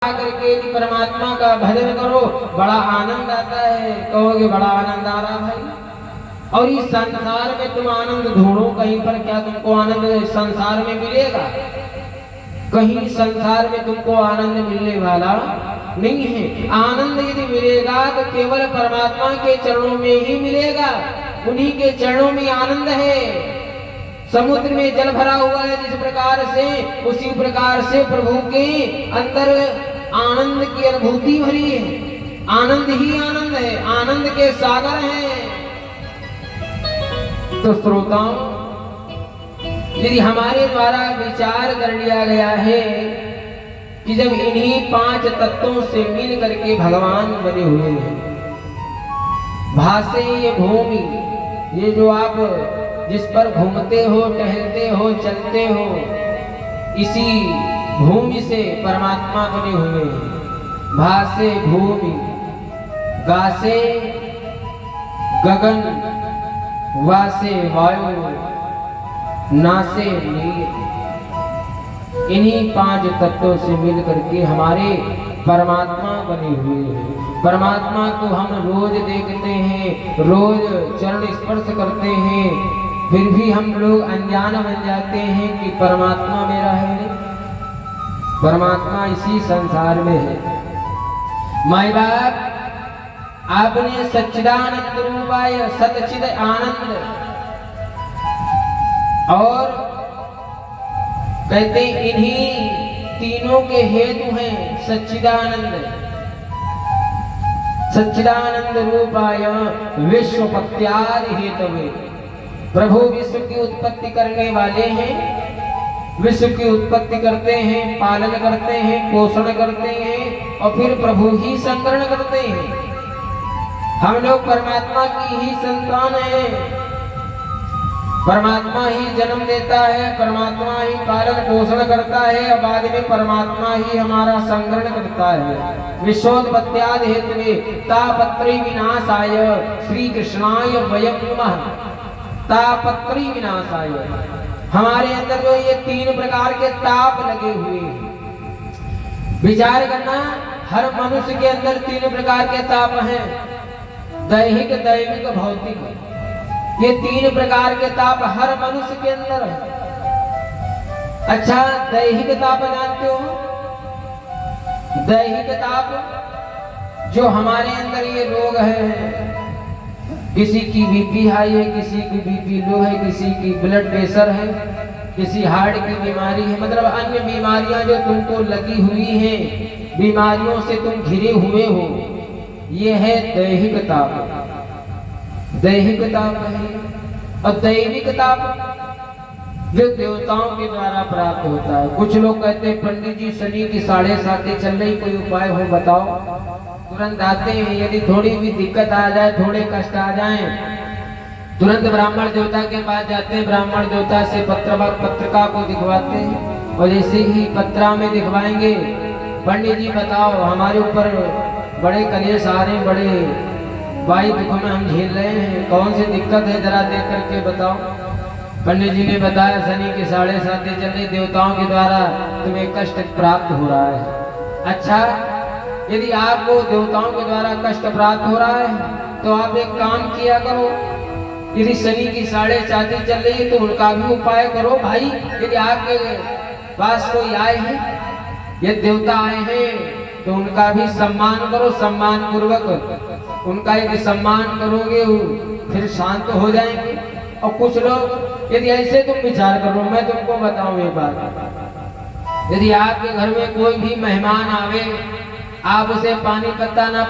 करके यदि परमात्मा का भजन करो बड़ा आनंद आता है। कहोगे बड़ा आनंद आ रहा भाई, और इस संसार में तुम आनंद ढूंढो कहीं पर, क्या तुमको आनंद संसार में मिलेगा? कहीं संसार में तुमको आनंद मिलने वाला नहीं है। आनंद यदि मिलेगा तो केवल परमात्मा के चरणों में ही मिलेगा। उन्हीं के चरणों में आनंद है। समुद्र में जल भरा हुआ है जिस प्रकार से, उसी प्रकार से प्रभु के अंदर आनंद की अनुभूति भरी है। आनंद ही आनंद है, आनंद के सागर हैं। तो श्रोताओं, यदि हमारे द्वारा विचार कर लिया गया है कि जब इन्हीं 5 तत्वों से मिल करके भगवान बने हुए हैं, भासे ये भूमि, ये जो आप जिस पर घूमते हो, टहलते हो, चलते हो, इसी भूमि से परमात्मा बने हुए हैं। भासे भूमि, गासे गगन, वासे वायु, नासे नीर। इन्हीं 5 तत्वों से मिल करके हमारे परमात्मा बने हुए हैं। परमात्मा को हम रोज देखते हैं, रोज चरण स्पर्श करते हैं, फिर भी हम लोग अनजान बन जाते हैं कि परमात्मा मेरा है नहीं। परमात्मा इसी संसार में है। माई बाप, आपने सच्चिदानंद रूपाय सच्चिद आनंद, और कहते इन्हीं तीनों के हेतु हैं सच्चिदानंद। सच्चिदानंद रूपाय विश्वपत्यादि हेतवे। प्रभु विश्व की उत्पत्ति करने वाले हैं, विश्व की उत्पत्ति करते हैं, पालन करते हैं, पोषण करते हैं, और फिर प्रभु ही संकरण करते हैं। हम लोग परमात्मा की ही संतान हैं। परमात्मा ही जन्म देता है, परमात्मा ही पालन पोषण करता है, और बाद में परमात्मा ही हमारा संकरण करता है। विश्वोत्पत्त्यादि हेतवे तापत्रय विनाशाय श्री कृष्णाय वयं नमः। तापत्रय विनाशाय, हमारे अंदर जो ये 3 प्रकार के ताप लगे हुए हैं। विचार करना, हर मनुष्य के अंदर 3 प्रकार के ताप हैं, दैहिक, दैविक, भौतिक। ये 3 प्रकार के ताप हर मनुष्य के अंदर है। अच्छा, दैहिक ताप जानते हो? दैहिक ताप जो हमारे अंदर ये रोग है, किसी की बीपी हाई है, किसी की बीपी लो है, किसी की ब्लड प्रेशर है, किसी हार्ट की बीमारी है, मतलब अन्य बीमारियां जो तुमको लगी हुई हैं, बीमारियों से तुम घिरे हुए हो, ये है दैहिक ताप। दैहिक ताप है। और दैविक ताप जो देवताओं के द्वारा प्राप्त होता है। कुछ लोग कहते हैं पंडित जी शनि की 7.5 चल रही, कोई उपाय हो बताओ। तुरंत आते हैं, यदि थोड़ी भी दिक्कत आ जाए, थोड़े कष्ट आ जाए, तुरंत ब्राह्मण देवता के पास जाते हैं। ब्राह्मण देवता से पत्रिका को दिखवाते हैं, और जैसे ही पत्रा में दिखवाएंगे, पंडित जी बताओ हमारे ऊपर बड़े कलेश आ रहे, बड़े वायु दुखों में हम झेल रहे हैं, कौन सी दिक्कत है जरा देख करके बताओ। पंडित जी ने बताया शनि की 7.5 चल रही, देवताओं के द्वारा तुम्हें कष्ट प्राप्त हो रहा है। अच्छा, यदि आपको देवताओं के द्वारा कष्ट प्राप्त हो रहा है तो आप एक काम किया करो, यदि शनि की 4.5 चल रही है तो उनका भी उपाय करो भाई। यदि आपके पास कोई आए हैं, यदि देवता आए हैं तो उनका भी सम्मान करो, सम्मान पूर्वक उनका यदि सम्मान करोगे फिर शांत हो जाएंगे। और कुछ लोग यदि ऐसे तुम विचार करो, मैं तुमको बताऊं एक बात, यदि आपके घर में कोई भी मेहमान आवे, आप उसे पानी पत्ता ना